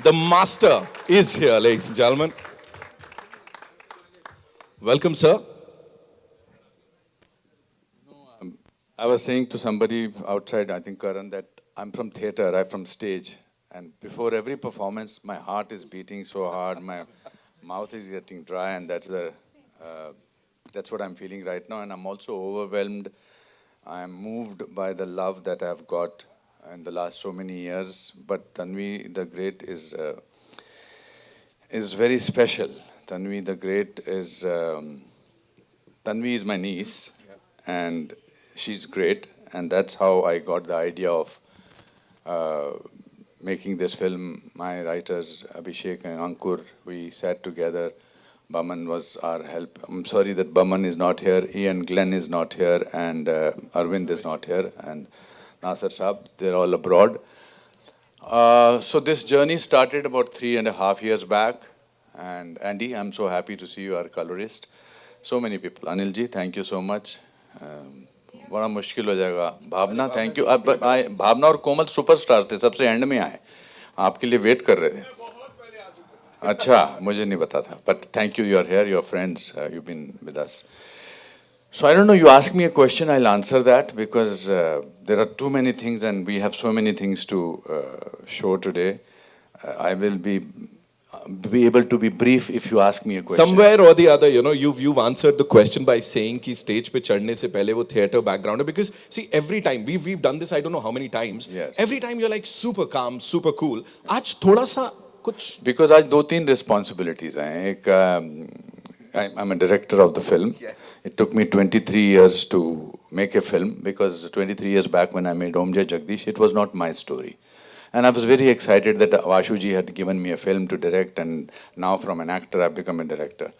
The master is here, ladies and gentlemen. Welcome, sir. I was saying to somebody outside, I think Karan, that I'm from theater, I'm from stage. And before every performance, my heart is beating so hard, my mouth is getting dry, and uh, that's what I'm feeling right now. And I'm also overwhelmed. I'm moved by the love that I've got in the last so many years. But Tanvi the Great is very special. Tanvi the Great is Tanvi is my niece, and she's great, and that's how I got the idea of uh, making this film. My writers Abhishek and Ankur, we sat together. Baman was our help. I'm sorry that Baman is not here, Ian Glenn is not here, and Arvind is not here, and Nasser Saab, they're all abroad. So this journey started about 3.5 years back. And Andy, I'm so happy to see you, our colorist. So many people. Anil ji, thank you so much. बड़ा मुश्किल हो जाएगा. भावना, thank you. अब भावना और कोमल superstar थे, सबसे and में आए. आपके लिए वेट कर रहे थे. अच्छा, मुझे नहीं पता था. But thank you, you are here, your friends, you've been with us. So I don't know, you ask me a question, I'll answer that because there are too many things and we have so many things to show today. I will be able to be brief if you ask me a question. Somewhere or the other, you've answered the question by saying कि stage पे चढ़ने से पहले वो theater background है. Because see, every time we've done this, I don't know how many times. Yes. Every time you're like super calm, super cool. आज थोड़ा सा कुछ. Because आज 2-3 responsibilities हैं. एक I'm a director of the film. Yes. It took me 23 years to make a film because 23 years back when I made Om Jai Jagdish, it was not my story. And I was very excited that Vashuji had given me a film to direct, and now from an actor I've become a director.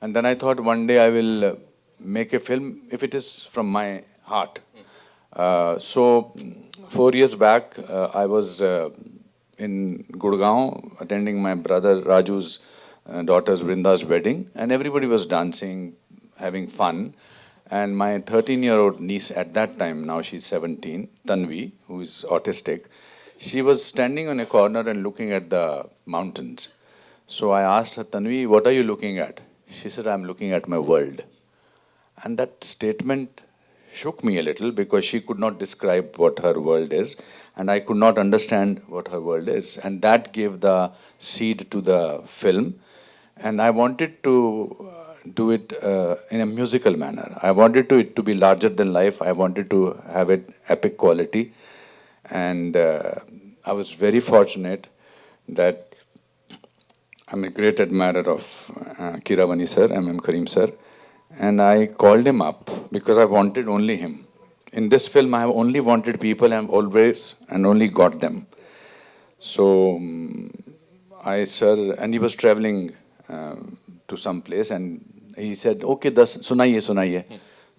And then I thought one day I will make a film if it is from my heart. So 4 years back, I was in Gurgaon attending my brother Raju's daughter's Vrinda's wedding, and everybody was dancing, having fun. And my 13-year-old niece at that time, now she's 17, Tanvi, who is autistic, she was standing on a corner and looking at the mountains. So I asked her, Tanvi, what are you looking at? She said, I'm looking at my world. And that statement shook me a little because she could not describe what her world is, and I could not understand what her world is. And that gave the seed to the film. And I wanted to do it in a musical manner. I wanted it to be larger than life. I wanted to have it epic quality. And I was very fortunate that I'm a great admirer of Kiravani sir, M.M. Karim sir. And I called him up because I wanted only him. In this film, I have only wanted people and I've always and only got them. So and he was traveling to some place and he said, okay, sunaiye, sunaiye.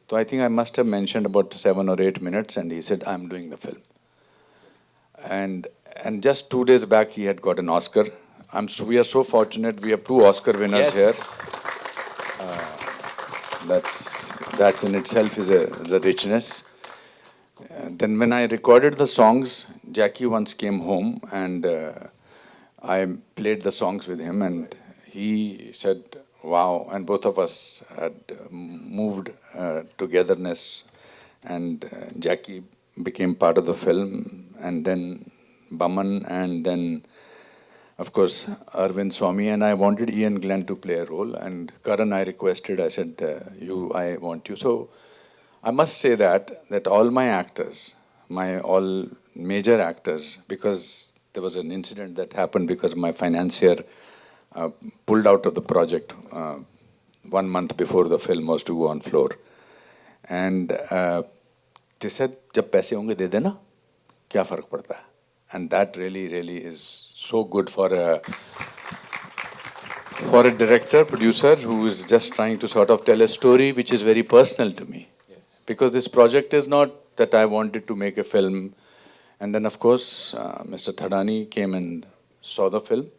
So I think I must have mentioned about 7 or 8 minutes and he said, I'm doing the film. And just 2 days back, he had got an Oscar. We are so fortunate. We have 2 Oscar winners here. That's in itself is the richness. Then when I recorded the songs, Jackie once came home and I played the songs with him and he said, wow, and both of us had moved togetherness and Jackie became part of the film and then Baman and then of course, Arvind Swamy, and I wanted Ian Glenn to play a role. And Karan, I requested, I said, I want you. So I must say that all my actors, all major actors, because there was an incident that happened because my financier pulled out of the project 1 month before the film was to go on floor. And they said, जब पैसे होंगे दे देना, क्या फर्क पड़ता है? And that really, really is so good for a director, producer who is just trying to sort of tell a story which is very personal to me. Yes. Because this project is not that I wanted to make a film. And then, of course, Mr. Thadani came and saw the film.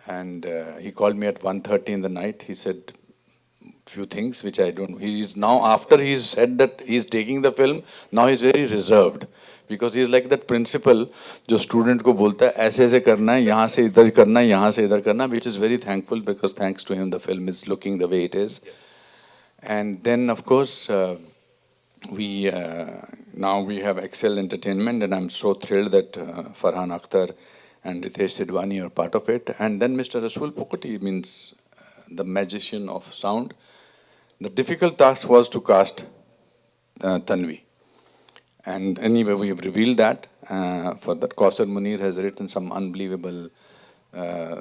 And he called me at 1:30 in the night. He said, few things which I don't. He is now, after he's said that he's taking the film, now he's very reserved because he's like that principal जो student को बोलता है ऐसे ऐसे करना है, यहाँ से इधर करना है, यहाँ से इधर करना है, which is very thankful because thanks to him the film is looking the way it is. And then of course we now we have Excel Entertainment, and I'm so thrilled that Farhan Akhtar and Ritesh Sidwani are part of it. And then Mr. Rasool Pokoti means the magician of sound. The difficult task was to cast Tanvi. And anyway, we have revealed that. For that, Kausar Munir has written some unbelievable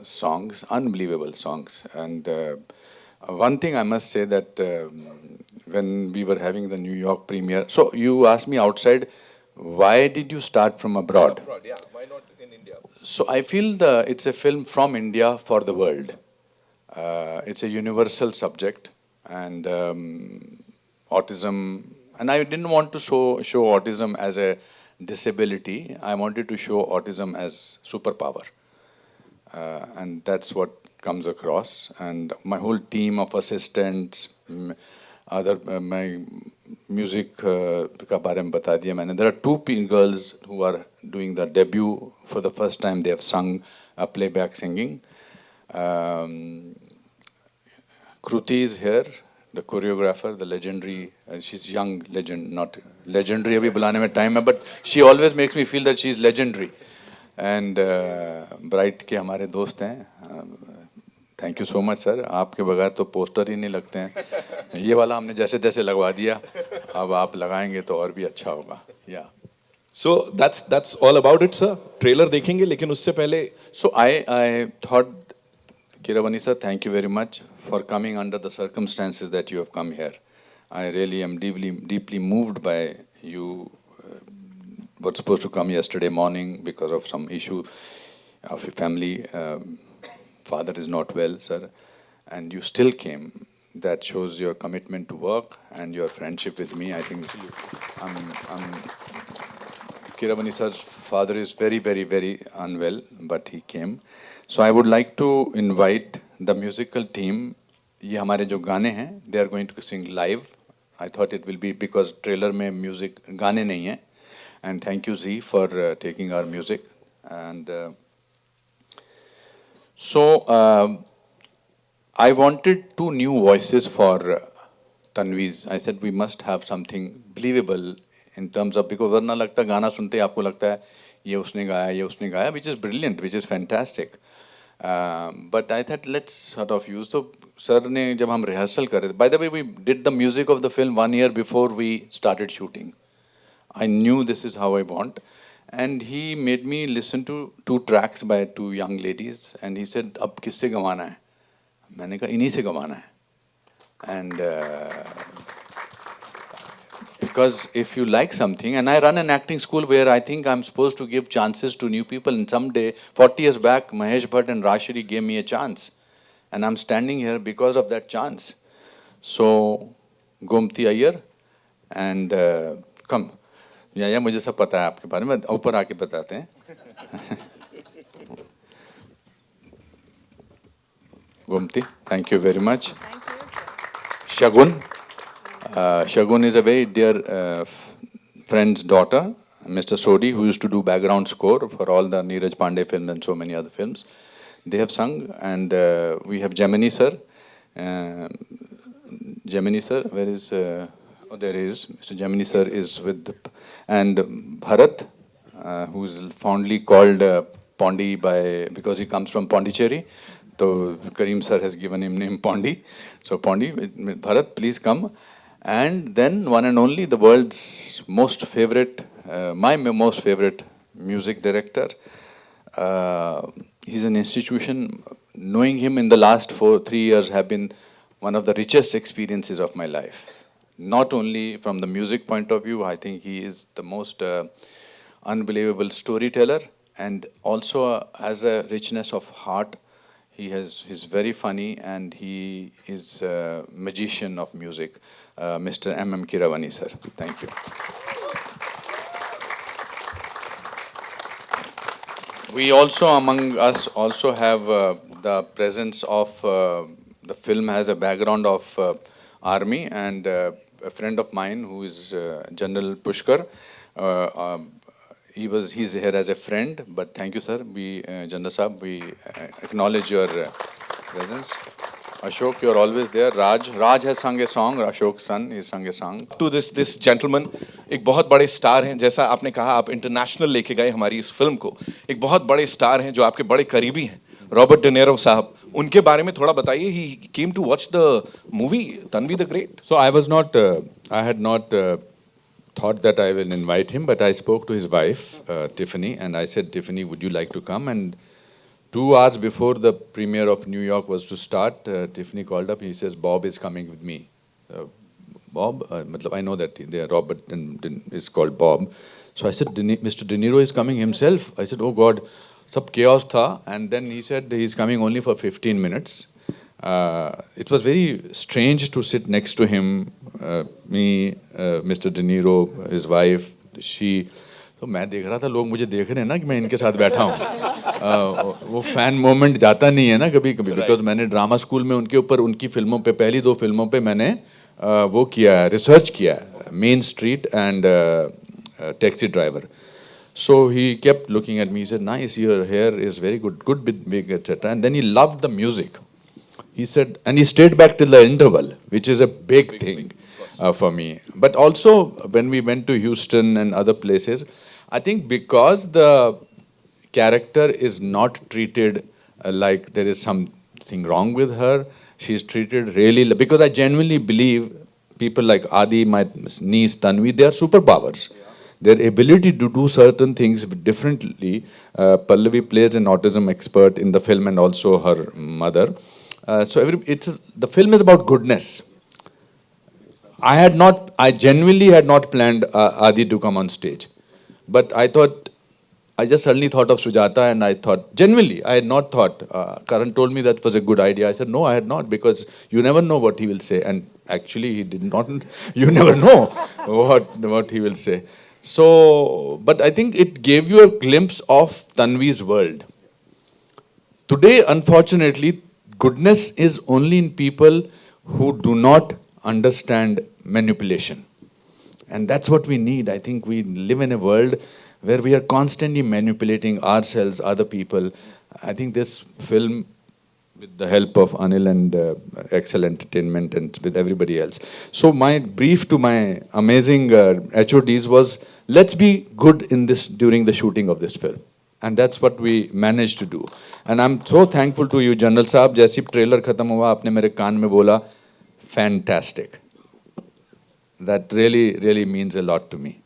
songs. And one thing I must say that when we were having the New York premiere, so you asked me outside, why did you start from abroad? Yeah, why not in India? So I feel it's a film from India for the world. It's a universal subject, and autism. And I didn't want to show autism as a disability. I wanted to show autism as superpower, and that's what comes across. And my whole team of assistants, other my music का बारे में बता दिया मैंने. There are two girls who are doing the debut for the first time. They have sung playback singing. Kruti is here, the choreographer, the legendary. She's young legend, not legendary. अभी बुलाने में time है, but she always makes me feel that she's legendary. And Bright के हमारे दोस्त हैं. Thank you so much sir. आपके बगैर तो पोस्टर ही नहीं लगते हैं. ये वाला हमने जैसे तैसे लगवा दिया. अब आप लगाएंगे तो और भी अच्छा होगा. या So that's all about it, sir. Trailer देखेंगे, लेकिन उससे पहले. So I thought, Keeravani sir, thank you very much for coming under the circumstances that you have come here. I really am deeply moved by you. Were supposed to come yesterday morning because of some issue of your family. Father is not well, sir, and you still came. That shows your commitment to work and your friendship with me. I think Keeravani sir's father is very, very, very unwell, but he came. So I would like to invite the musical team. ये हमारे जो गाने हैं, they are going to sing live. I thought it will be because trailer में music गाने नहीं हैं. And thank you Z for taking our music. And I wanted two new voices for Tanvi's. I said we must have something believable in terms of, because वरना लगता गाना सुनते आपको लगता है ये उसने गाया, which is brilliant, which is fantastic. But I thought let's sort of use. So sir ने जब हम rehearsal कर रहे थे, by the way we did the music of the film 1 year before we started shooting. I knew this is how I want. And he made me listen to 2 tracks by 2 young ladies. And he said, अब किससे गवाना है? मैंने कहा इन्हीं से गवाना है. And because if you like something, and I run an acting school where I think I'm supposed to give chances to new people. And someday, 40 years back, Mahesh Bhatt and Rashri gave me a chance. And I'm standing here because of that chance. So, Gomti Iyer and come. या मुझे सब पता है आपके बारे में, ऊपर आके बताते हैं. Gomti, thank you very much. Thank you, sir. Shagun. Shagun is a very dear friend's daughter, Mr. Sodi, who used to do background score for all the Neeraj Pandey films and so many other films. They have sung, and we have Gemini sir. Gemini sir, where is... oh, there he is. Mr. Gemini sir is with... and Bharat, who is fondly called Pondi because he comes from Pondicherry. So Kareem sir has given him name Pondi. So Pondi, Bharat, please come. And then one and only, the world's most favorite, my most favorite music director. He's an institution. Knowing him in the last 3 years have been one of the richest experiences of my life. Not only from the music point of view, I think he is the most unbelievable storyteller, and also has a richness of heart. He's very funny, and he is a magician of music. Mr. M.M. Keeravani sir, thank you. We also, among us, also have the presence of the film has a background of army, and a friend of mine who is General Pushkar. He's here as a friend, but thank you, sir. General Saab, we acknowledge your presence. Ashok, you're always there. Raj has sung a song. Ashok's son, he sung a song. To this gentleman, एक बहुत बड़े star हैं, जैसा आपने कहा आप international लेके गए हमारी इस फिल्म को, एक बहुत बड़े स्टार हैं जो आपके बड़े करीबी हैं, रॉबर्ट डिनेरो साहब, उनके बारे में थोड़ा बताइए. He came to watch the movie Tanvi the great. So I had not thought that I will invite him, but I spoke to his wife, Tiffany, and I said, Tiffany, would you like to come? And 2 hours before the premiere of New York was to start, Tiffany called up. He says, Bob is coming with me. Bob, I know that Robert is called Bob. So I said, Mr. De Niro is coming himself. I said, oh God, sab chaos tha. And then he said he's coming only for 15 minutes. It was very strange to sit next to him, me, Mr. De Niro, his wife, she. तो मैं देख रहा था लोग मुझे देख रहे हैं ना कि मैं इनके साथ बैठा हूँ. वो फैन मोमेंट जाता नहीं है ना कभी कभी, बिकॉज मैंने ड्रामा स्कूल में उनके ऊपर, उनकी फिल्मों पे, पहली 2 फिल्मों पे मैंने वो किया है, रिसर्च किया है, main street and taxi driver. So he kept looking at me. He said, "Nice, your hair is very good, good big, etc." And then he loved the music. He said, and he stayed back till the interval, which is a big thing for me. But also when we went to Houston and other places, I think because the character is not treated like there is something wrong with her, she is treated really, because I genuinely believe people like Adi, my niece Tanvi, they are superpowers. Their ability to do certain things differently. Pallavi plays an autism expert in the film, and also her mother. The film is about goodness. I genuinely had not planned Adi to come on stage, but I just suddenly thought of Sujata, and I thought, genuinely, I had not thought. Karan told me that was a good idea. I said, no, I had not, because you never know what he will say, and actually he did not. You never know what he will say. So, but I think it gave you a glimpse of Tanvi's world. Today, unfortunately, goodness is only in people who do not understand manipulation. And that's what we need. I think we live in a world where we are constantly manipulating ourselves, other people. I think this film, with the help of Anil and Excel Entertainment and with everybody else. So my brief to my amazing HODs was, let's be good in this during the shooting of this film. And that's what we managed to do. And I'm so thankful to you, General Saab. जैसी trailer खत्म हुआ, आपने मेरे कान में बोला, fantastic. That really means a lot to me.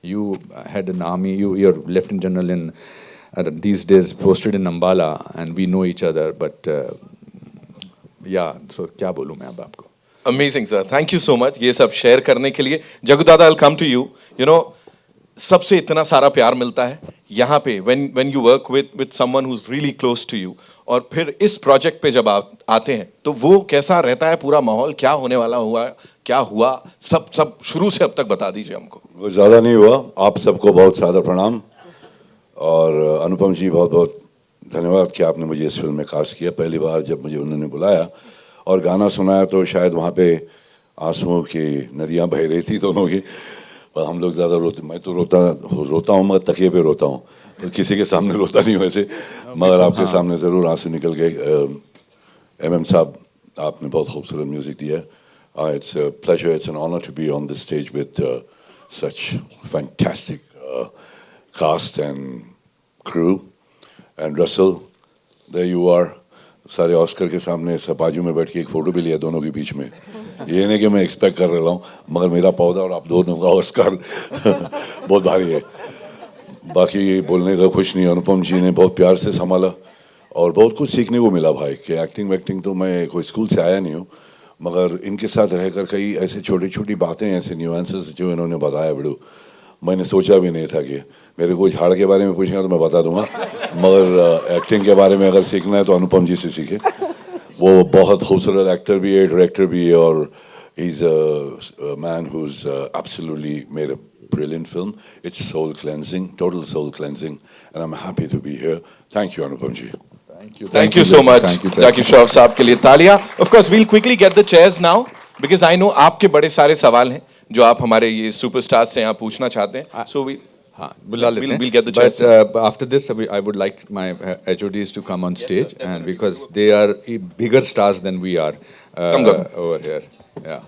You had an army, you're Lieutenant General in these days posted in Ambala, and we know each other. But yeah, so क्या बोलूँ मैं अब आपको? Amazing, sir. Thank you so much. ये सब share करने के लिए. जगू दादा, I'll come to you. You know, सबसे इतना सारा प्यार मिलता है यहाँ पे when you work with someone who's really close to you, और फिर इस प्रोजेक्ट पे जब आप आते हैं तो वो कैसा रहता है, पूरा माहौल क्या होने वाला हुआ, क्या हुआ, सब शुरू से अब तक बता दीजिए हमको. वो ज़्यादा नहीं हुआ. आप सबको बहुत सादर प्रणाम, और अनुपम जी बहुत बहुत धन्यवाद कि आपने मुझे इस फिल्म में कास्ट किया. पहली बार जब मुझे उन्होंने बुलाया और गाना सुनाया तो शायद वहाँ पे आंसुओं की नदियाँ बह रही थी दोनों की. हम लोग ज़्यादा रोते, मैं तो रोता हूँ मगर तकिए पे रोता हूँ, तो किसी के सामने रोता नहीं वैसे, मगर आपके सामने ज़रूर आंसू निकल गए. MM साहब, आपने बहुत खूबसूरत म्यूज़िक दिया. It's a pleasure, it's an honor to be on the stage with such fantastic cast and crew. And Russell, there you are. सारे ऑस्कर के सामने सब बाजू में बैठ के एक फ़ोटो भी लिया दोनों के बीच में. ये नहीं कि मैं एक्सपेक्ट कर रहा हूँ, मगर मेरा पौधा और आप दोनों का ऑस्कर बहुत भारी है. बाकी बोलने का कुछ नहीं. अनुपम जी ने बहुत प्यार से संभाला और बहुत कुछ सीखने को मिला भाई. कि एक्टिंग तो मैं कोई स्कूल से आया नहीं हूँ, मगर इनके साथ रहकर कई ऐसे छोटी छोटी बातें, ऐसे न्यूएंसेस जो इन्होंने बताया बिड़ू, मैंने सोचा भी नहीं था. कि मेरे को झाड़ के बारे में पूछेंगे तो मैं बता दूंगा, मगर एक्टिंग के बारे में अगर सीखना है तो अनुपम जी से सीखे. वो बहुत खूबसूरत एक्टर भी है, डायरेक्टर भी है, और he is a man who is absolutely made a brilliant film. It's soul cleansing, total soul cleansing, and I'm happy to be here. Thank you, Anupam ji. Thank you so much, Jackie Shroff साहब के लिए तालियां. Of course, we'll quickly get the chairs now because I know आपके बड़े सारे सवाल हैं जो आप हमारे ये superstars से यहाँ पूछना चाहते हैं. So we हाँ बुला लेते हैं. we'll get the chairs. But after this, I would like my HODs to come on stage, and because they are bigger stars than we are Come. over here. Yeah.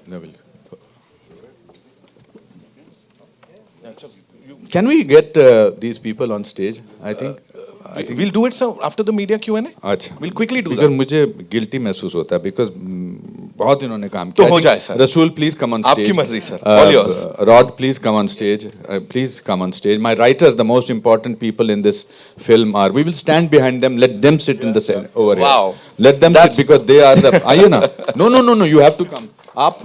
No, Can we get these people on stage? I think we'll do it after the media Q&A. अच्छा. We'll quickly do Because that. मुझे guilty महसूस होता है because बहुत इन्होंने काम तो किया. हो I think जाए, sir. Rasool, please come on stage. आपकी मर्जी, sir. All yours. Rod, please come on stage. Please come on stage. My writers, the most important people in this film are. We will stand behind them. Let them sit in the center over Wow. here. Let them That's- sit because they are the. आइए ना. No. You have to come. आप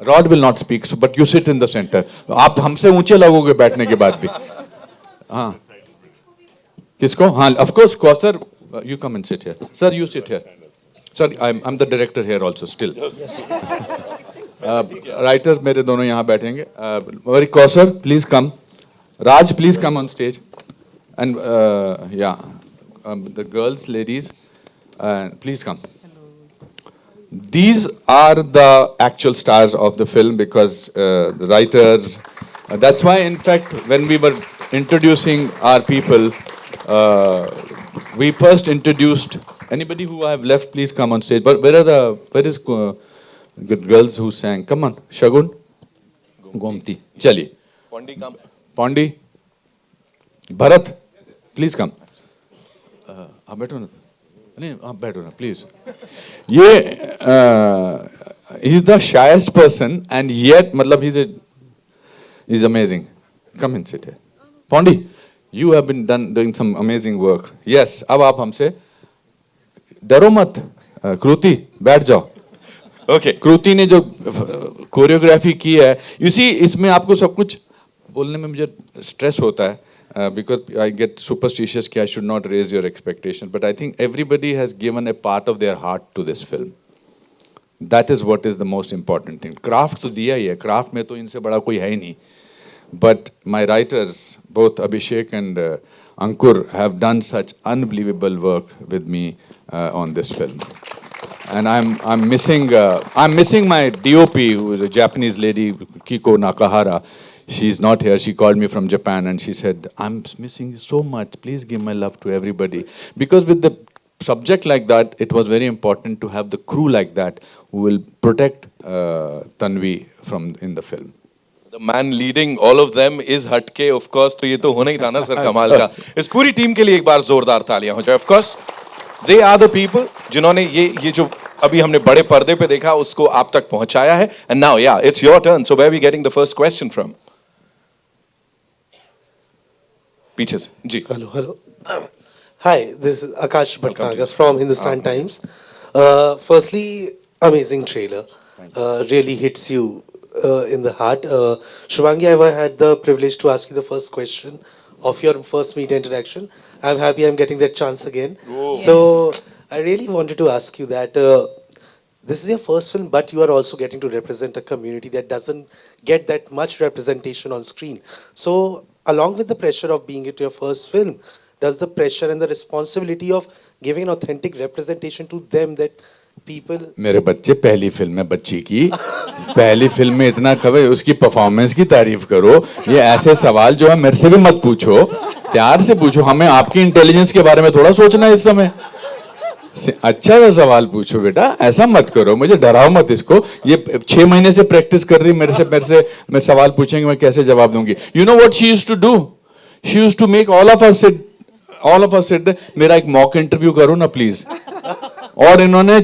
Rod will not speak, so, but you sit in the center. आप हमसे ऊंचे लगोगे बैठने के बाद भी. हाँ. किसको? हाँ, of course, Kausar, you come and sit here. Sir, you sit here. Sir, I'm the director here also still. Writers मेरे दोनों यहाँ बैठेंगे. Very Kausar, please come. Raj, please come on stage. And the girls, ladies, please come. These are the actual stars of the film because the writers. That's why, in fact, when we were introducing our people, we first introduced anybody who I have left. Please come on stage. But where is good girls who sang? Come on, Shagun, Gomti, Chali, Pondi come. Pondi, Bharat, please come. आप बैठो ना. नहीं आप बैठो ना please. ये he is the shyest person and yet मतलब he's amazing. Come and sit here. Pondi, you have been doing some amazing work. Yes, अब आप हमसे डरो मत. कृति बैठ जाओ. Okay. कृति ने जो कोरियोग्राफी की है, you see इसमें आपको सब कुछ बोलने में मुझे स्ट्रेस होता है. Because I get superstitious कि I should not raise your expectations, but I think everybody has given a part of their heart to this film. That is what is the most important thing. Craft तो दिया ही है, craft में तो इनसे बड़ा कोई है ही नहीं. But my writers, both Abhishek and Ankur, have done such unbelievable work with me on this film. And I'm missing my DOP, who is a Japanese lady, Kiko Nakahara. She's not here. She called me from Japan and she said, I'm missing you so much. Please give my love to everybody. Because with the subject like that, it was very important to have the crew like that who will protect Tanvi in the film. The man leading all of them is Hatke, of course. तो ये तो होना ही था ना sir कमाल का. इस पूरी टीम के लिए एक बार जोरदार तालियां हो जाए. Of course, they are the people जिन्होंने ये जो अभी हमने बड़े पर्दे पे देखा उसको आप तक पहुंचाया है. And now, yeah, it's your turn. So where are we getting the first question from? पीछे से जी. Hello. Hi, this is Akash Bhatnagar from Hindustan Times. Firstly, amazing trailer. Really hits you in the heart. Shubhangi, I had the privilege to ask you the first question of your first meet interaction. I'm happy I'm getting that chance again. So I really wanted to ask you that this is your first film, but you are also getting to represent a community that doesn't get that much representation on screen. So along with the pressure of being it your first film, does the pressure and the responsibility of giving an authentic representation to them that people... मेरे बच्चे पहली film है बच्ची की. पहली film में इतना खबर उसकी परफॉर्मेंस की तारीफ करो. ये ऐसे सवाल जो है मेरे से भी मत पूछो. प्यार से पूछो. हमें आपकी इंटेलिजेंस के बारे में थोड़ा सोचना है इस समय. अच्छा सा सवाल पूछो बेटा. ऐसा मत करो. मुझे डराओ मत इसको. ये 6 महीने से प्रैक्टिस कर रही मेरे से मैं सवाल पूछेंगे मैं कैसे जवाब दूंगी. You know what she used to do? She used to make all of us sit. मेरा एक मॉक इंटरव्यू करो ना प्लीज. और इन्होंने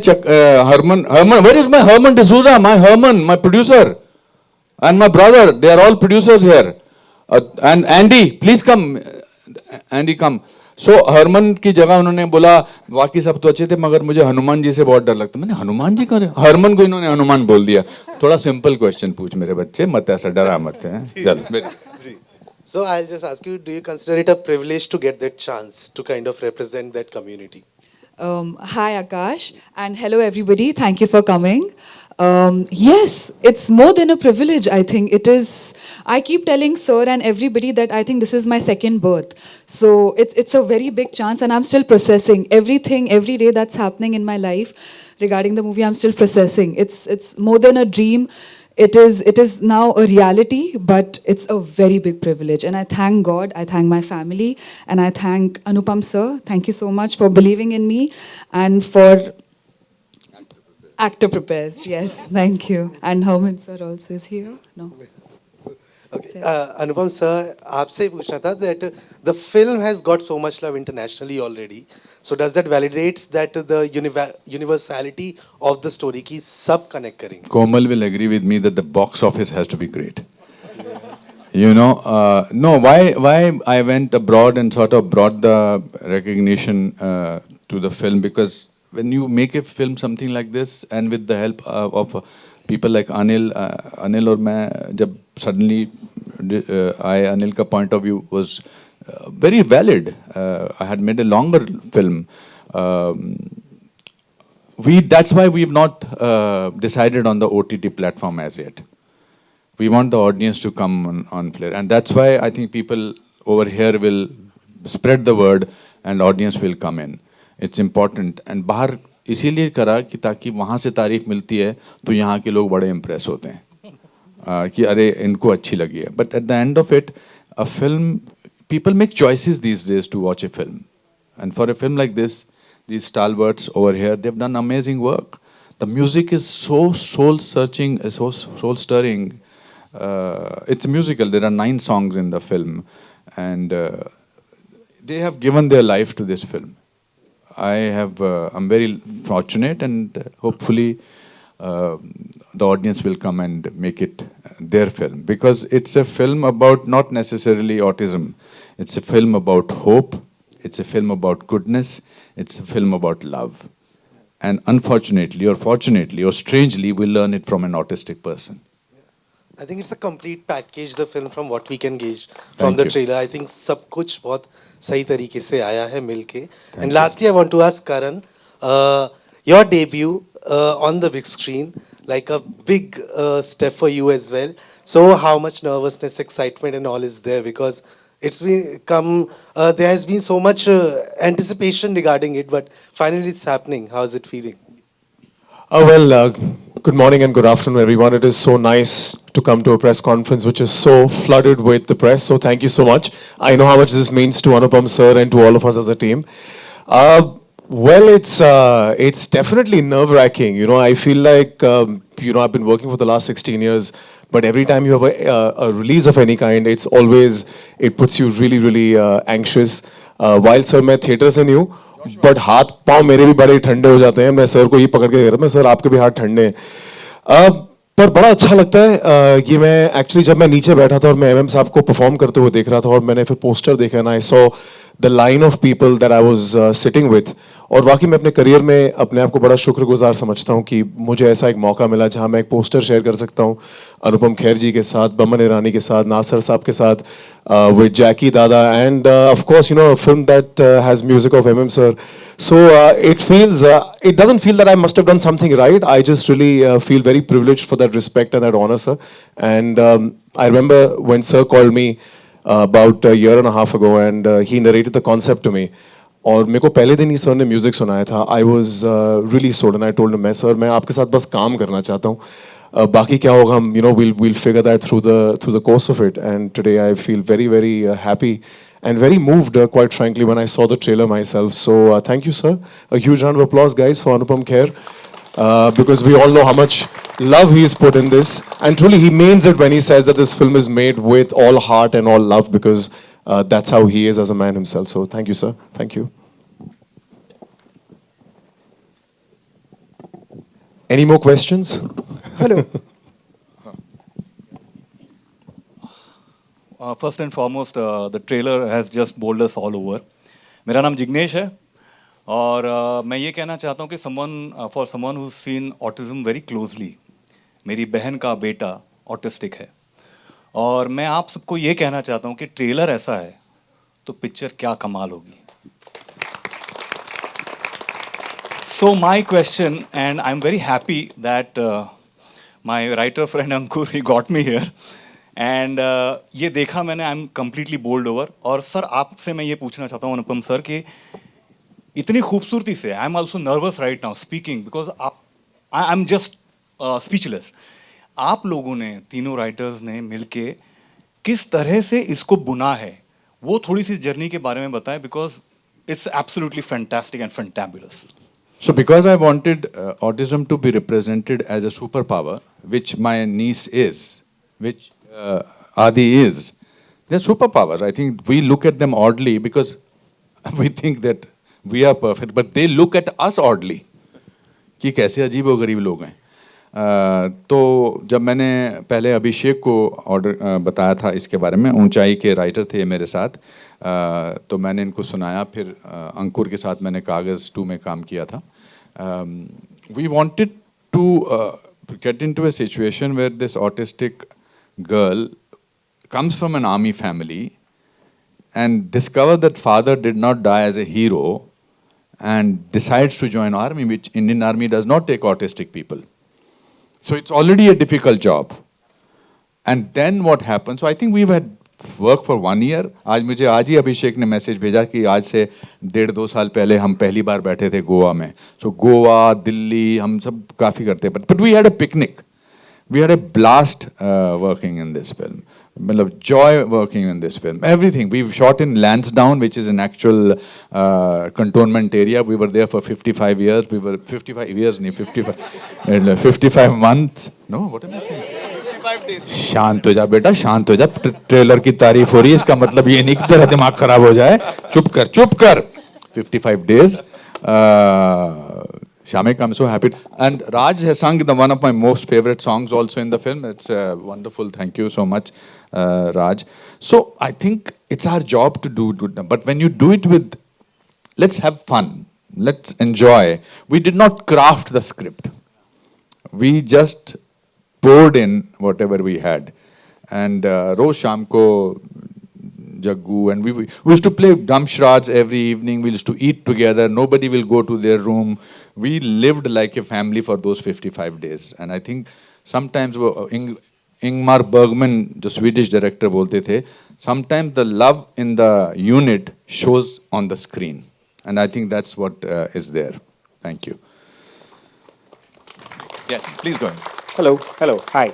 Harman where is my Herman D'Souza, my producer and my brother, they are all producers here, and Andy, please come. Andy come. So Harman की जगह उन्होंने बोला बाकी सब तो अच्छे थे मगर मुझे हनुमान जी से बहुत डर लगता. मैंने हनुमान जी कौन है? हरमन को इन्होंने हनुमान बोल दिया. थोड़ा सिंपल क्वेश्चन पूछ मेरे बच्चे. मत ऐसा डरा मत है. चल. So I'll just ask you, do you consider it a privilege to get that chance to kind of represent that community? Hi Akash and hello everybody. Thank you for coming. Yes, it's more than a privilege, I think. It is, I keep telling Sir and everybody that I think this is my second birth. So it's a very big chance, and I'm still processing everything, every day that's happening in my life regarding the movie. I'm still processing. It's more than a dream. It is now a reality, but it's a very big privilege. And I thank God, I thank my family, and I thank Anupam Sir. Thank you so much for believing in me and for Actor Prepares. Yes, thank you. And Herman sir also is here. No. Okay, Anupam sir, आपसे पूछना था that the film has got so much love internationally already. So does that validates that the universality of the story की सब connect करेंगे? Komal will agree with me that the box office has to be great. You know, no, why I went abroad and sort of brought the recognition to the film, because when you make a film something like this and with the help of people like Anil और मैं जब suddenly Anil का point of view was very valid. I had made a longer film. That's why we've not decided on the OTT platform as yet. We want the audience to come on Flare, and that's why I think people over here will spread the word and audience will come in. It's important. And बाहर इसीलिए करा कि ताकि वहाँ से तारीफ मिलती है तो यहाँ के लोग बड़े इम्प्रेस होते हैं कि अरे इनको अच्छी लगी है. But at the end of it, a film, people make choices these days to watch a film, and for a film like this, these stalwarts over here, they've done amazing work. The music is so soul-searching, so soul-stirring. It's a musical. There are 9 songs in the film, and they have given their life to this film. I'm very fortunate, and hopefully the audience will come and make it their film, because it's a film about not necessarily autism. It's a film about hope. It's a film about goodness. It's a film about love. And unfortunately, or fortunately, or strangely, we learn it from an autistic person. I think it's a complete package, the film, from what we can gauge from Thank the you. trailer. I think सब कुछ बहुत सही तरीके से आया है मिलके. And lastly, I want to ask Karan, your debut on the big screen, like a big step for you as well. So how much nervousness, excitement, and all is there, because it's there has been so much anticipation regarding it, but finally it's happening. How is it feeling? Good morning and good afternoon, everyone. It is so nice to come to a press conference which is so flooded with the press. So thank you so much. I know how much this means to Anupam sir and to all of us as a team. It's definitely nerve-wracking. You know, I feel like I've been working for the last 16 years, but every time you have a release of any kind, it puts you really, really anxious. While sir, मैं theatre से नहीं हूँ, but हाथ पाँव मेरे भी बड़े ठंडे हो जाते हैं. मैं सर को ये पकड़ के कह रहा था, मैं सर आपके भी हाथ ठंडे हैं. पर बड़ा अच्छा लगता है. ये मैं एक्चुअली जब मैं नीचे बैठा था और मैं एमएम साहब को परफॉर्म करते हुए देख रहा था, और मैंने फिर पोस्टर देखा ना, I saw the line of people that I was sitting with. और वाकई मैं अपने करियर में अपने आप को बड़ा शुक्रगुजार समझता हूँ कि मुझे ऐसा एक मौका मिला जहाँ मैं एक पोस्टर शेयर कर सकता हूँ अनुपम खेर जी के साथ, बमन ईरानी के साथ, नासर साहब के साथ, विद जैकी दादा, end of course a film that has music of MM sir. So it doesn't feel that I must have done something right. I just really feel very privileged for that respect and that honor, sir. And I remember when sir called me about a year and a half ago, and he narrated the concept to me. और मेरे को पहले दिन ही sir ने music सुनाया था. I was really sold and I told him, मैं आपके साथ बस काम करना चाहता हूँ, बाकी क्या होगा हम we'll figure that through the course of it. And today I feel very, very happy and very moved, quite frankly, when I saw the trailer myself. So thank you, sir. A huge round of applause, guys, for Anupam Kher, because we all know how much love he's put in this, and truly he means it when he says that this film is made with all heart and all love, because that's how he is as a man himself. So thank you, sir. Thank you. Any more questions? Hello. First and foremost, the trailer has just bowled us all over. मेरा नाम जिग्नेश है, और मैं ये कहना चाहता हूँ कि for someone who's seen autism very closely, मेरी बहन का बेटा ऑटिस्टिक है, और मैं आप सबको ये कहना चाहता हूँ कि ट्रेलर ऐसा है तो पिक्चर क्या कमाल होगी. So my question, and I'm very happy that my writer friend Ankur he got me here and ये देखा मैंने, I am completely bowled over. और सर आपसे मैं ये पूछना चाहता हूँ अनुपम सर कि इतनी खूबसूरती से, I am also nervous right now speaking because I am just speechless. आप लोगों ने, तीनों राइटर्स ने मिलके किस तरह से इसको बुना है, वो थोड़ी सी जर्नी के बारे में बताएं because it's absolutely fantastic and fantabulous. So because I wanted autism to be represented as a superpower, which my niece is, which Adi is, they're superpowers. I think we look at them oddly because we think that we are perfect, but they look at us oddly. कि कैसे अजीब व गरीब लोग हैं. तो जब मैंने पहले अभिषेक को ऑर्डर बताया था इसके बारे में, ऊंचाई के राइटर थे मेरे साथ, तो मैंने इनको सुनाया. फिर अंकुर के साथ मैंने कागज़ 2 में काम किया था. We wanted to get into a situation where this autistic girl comes from an army family and discover that father did not die as a hero and decides to join army, which Indian army does not take autistic people. So it's already a difficult job. And then what happens? So I think we've had work for 1 year. आज ही अभिषेक ने message भेजा कि आज से 1.5-2 साल पहले हम पहली बार बैठे थे गोवा में. So गोवा, दिल्ली, हम सब काफ़ी करते हैं. But we had a picnic. We had a blast working in this film. मतलब joy working in this film. Everything. We've shot in Lansdowne, which is an actual cantonment area. We were there for 55 years. We were 55 years, नहीं 55 months. No, what am I saying? 55 days. शांत हो जा बेटा, शांत हो जा. Trailer की तारीफ हो रही है, इसका मतलब ये नहीं कि तेरा दिमाग खराब हो जाए. चुप कर, चुप कर. 55 days. Shamik, I'm so happy. And Raj has sung one of my most favorite songs also in the film. It's wonderful. Thank you so much, Raj. So I think it's our job to do it with them. But when you do it with, let's have fun. Let's enjoy. We did not craft the script. We just poured in whatever we had. And Roz Shamko, Jaggu, and we used to play dumb charades every evening. We used to eat together. Nobody will go to their room. We lived like a family for those 55 days. And I think sometimes Ingmar Bergman, the Swedish director, बोलते थे, sometimes the love in the unit shows on the screen. And I think that's what is there. Thank you. Yes, please go ahead. Hello, hi.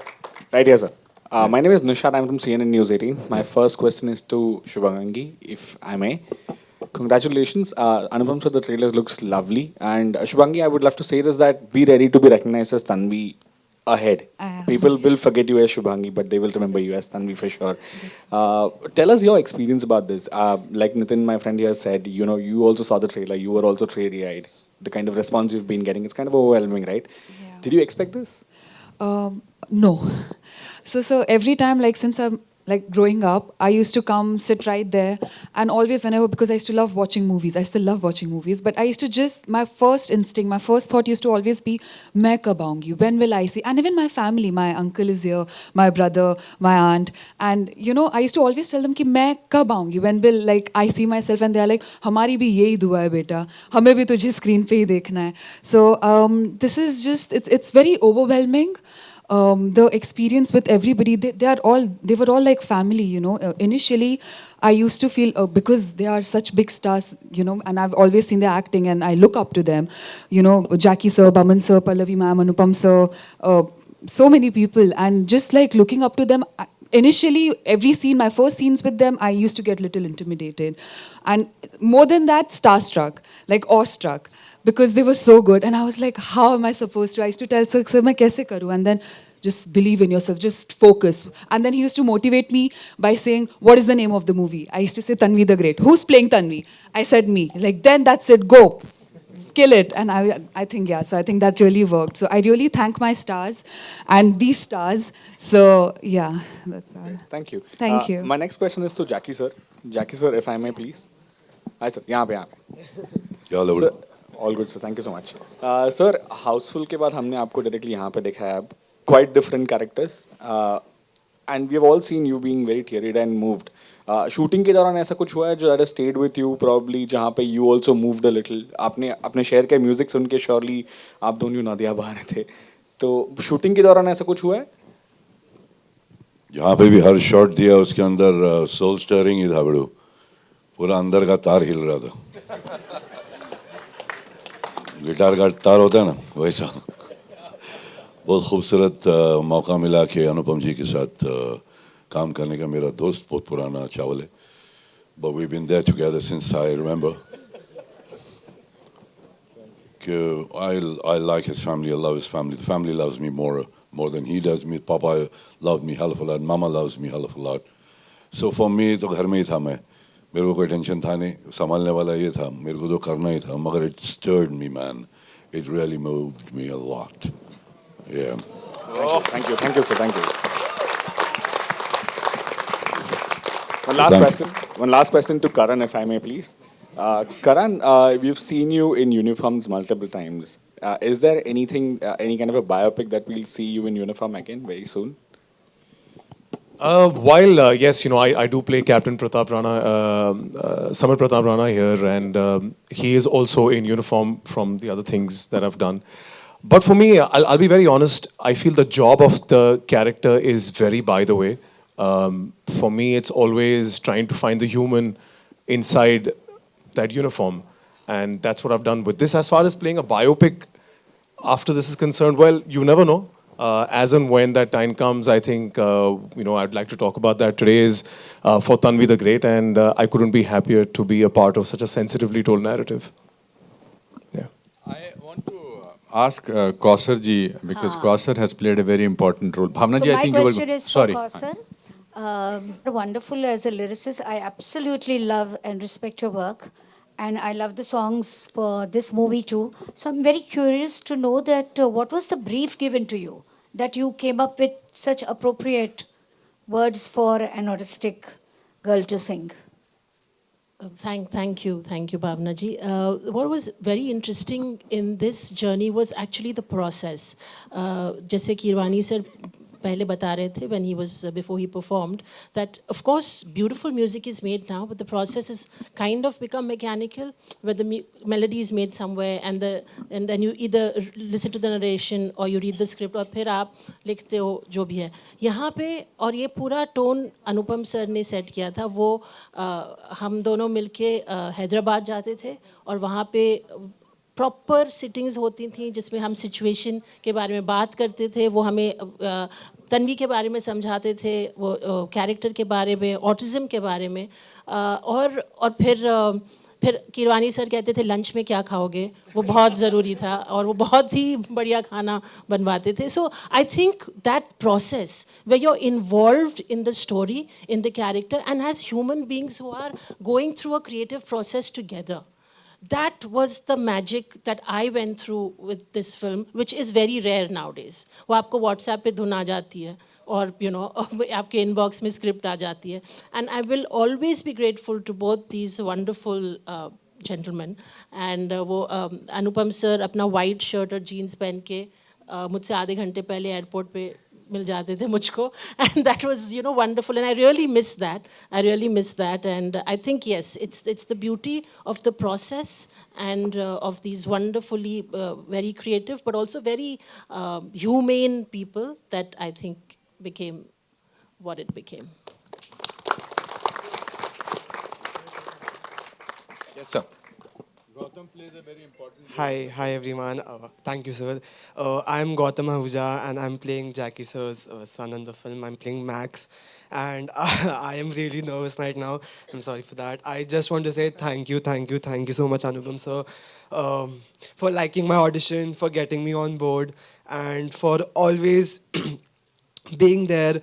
Right here, sir. My name is Nushad. I'm from CNN News 18. My first question is to Shubhangi, if I may. Congratulations. Anupam sir, the trailer looks lovely. And Shubhangi, I would love to say this, that be ready to be recognized as Tanvi ahead. People will forget you as Shubhangi, but they will remember you as Tanvi for sure. Tell us your experience about this. Like Nitin, my friend here said, you know, you also saw the trailer. You were also teary-eyed. The kind of response you've been getting, it's kind of overwhelming, right? Yeah. Did you expect this? No. So every time, like since I'm like growing up, I used to come sit right there, and always whenever, because I used to love watching movies. I still love watching movies, but I used to just, my first instinct, my first thought used to always be, मैं कब आऊँगी? When will I see? And even my family, my uncle is here, my brother, my aunt, and you know, I used to always tell them कि मैं कब आऊँगी? When will like I see myself? And they are like, हमारी भी यही दुआ है बेटा, हमें भी तुझे screen पे ही देखना है. So this is just, it's very overwhelming. The experience with everybody, they were all like family, you know. Initially, I used to feel, because they are such big stars, you know, and I've always seen their acting and I look up to them, you know, Jackie sir, Baman sir, Pallavi ma'am, Anupam sir, so many people, and just like looking up to them, initially, every scene, my first scenes with them, I used to get a little intimidated. And more than that, starstruck, like awestruck, because they were so good. And I was like, how am I supposed to? I used to tell sir, मैं कैसे करूँ? And then just believe in yourself, just focus. And then he used to motivate me by saying, what is the name of the movie? I used to say, Tanvi the Great. Who's playing Tanvi? I said, me. Like, then that's it, go. Kill it. And I think, yeah, so I think that really worked. So I really thank my stars and these stars. So, yeah, that's all. Thank you. Thank you. My next question is to Jackie sir. Jackie sir, if I may please. Hi sir, यहाँ पे. क्या लवड़? Sir, all good sir, thank you so much. Sir, Houseful के बाद हमने आपको directly यहाँ पे देखा है. Quite different characters. And we have all seen you being very teary-eyed and moved. Shooting के दौरान ऐसा कुछ हुआ है जो that has stayed with you probably, जहाँ पे you also moved a little. आपने अपने share के music सुन के surely आप दोनों नदियाँ बहा रहे थे. तो शूटिंग के दौरान ऐसा कुछ हुआ है? जहाँ पे भी हर शॉट दिया उसके अंदर सोल स्टरिंग ही था बड़ू, पूरा अंदर का तार हिल रहा था, गिटार का तार होता है ना वैसा। बहुत खूबसूरत मौका मिला कि अनुपम जी के साथ काम करने का। मेरा दोस्त बहुत पुराना चावल है, but we've been there together since I remember. I like his family, I love his family. The family loves me more than he does me. Papa loved me hell of a lot, Mama loves me hell of a lot. So for me तो घर में ही था मैं, मेरे को कोई tension था नहीं, संभालने वाला ये था, मेरे को तो करना ही था, मगर it stirred me man, it really moved me a lot. Yeah. Thank you, sir. Thank you. Thank you. One last question to Karan, if I may, please. Karan, we've seen you in uniforms multiple times. Is there anything, any kind of a biopic that we'll see you in uniform again very soon? While yes, I do play Captain Pratap Rana, Samar Pratap Rana here, and he is also in uniform from the other things that I've done. But for me, I'll be very honest. I feel the job of the character is very by the way. For me, it's always trying to find the human inside that uniform, and that's what I've done with this. As far as playing a biopic after this is concerned, well, you never know. As and when that time comes, I think I'd like to talk about that. Today is for Tanvi the Great, and I couldn't be happier to be a part of such a sensitively told narrative. Yeah. I want to ask Kausar ji, because Kausar has played a very important role. Bhavna So ji, I my think you question will. is for Sorry. Kausar. Wonderful as a lyricist. I absolutely love and respect your work. And I love the songs for this movie too. So I'm very curious to know that what was the brief given to you that you came up with such appropriate words for an autistic girl to sing? Thank you, Bhavna ji. What was very interesting in this journey was actually the process. जैसे कि Irwani sir पहले बता रहे थे when he was before he performed that of course beautiful music is made now, but the process is kind of become mechanical, where the melody is made somewhere and then you either listen to the narration or you read the script और फिर आप लिखते हो जो भी है यहाँ पे। और ये पूरा टोन अनुपम सर ने सेट किया था। वो हम दोनों मिलके हैदराबाद जाते थे और वहाँ पे प्रॉपर सिटिंग्स होती थी जिसमें हम सिचुएशन के बारे में बात करते थे। वो हमें तन्वी के बारे में समझाते थे, वो कैरेक्टर के बारे में, ऑटिज़म के बारे में, और फिर किरवानी सर कहते थे लंच में क्या खाओगे, वो बहुत ज़रूरी था और वो बहुत ही बढ़िया खाना बनवाते थे। So I think that process way you are involved in the story, in the character, and as human beings who are going through a creative process together, that was the magic that I went through with this film, which is very rare nowadays. वो आपको WhatsApp पे धुन आ जाती है और आपके inbox में script आ जाती है. And I will always be grateful to both these wonderful gentlemen. And वो अनुपम सर अपना white shirt और jeans पहन के मुझसे आधे घंटे पहले एयरपोर्ट पे मिल जाते थे मुझको, and that was wonderful, and I really miss that. And I think yes, it's the beauty of the process and of these wonderfully very creative but also very humane people that I think became what it became. Yes, sir. Gautam plays a very important role. Hi everyone. Thank you, sir. I'm Gautam Ahuja and I'm playing Jackie sir's son in the film. I'm playing Max, and I am really nervous right now. I'm sorry for that. I just want to say thank you so much, Anupam sir, for liking my audition, for getting me on board, and for always being there.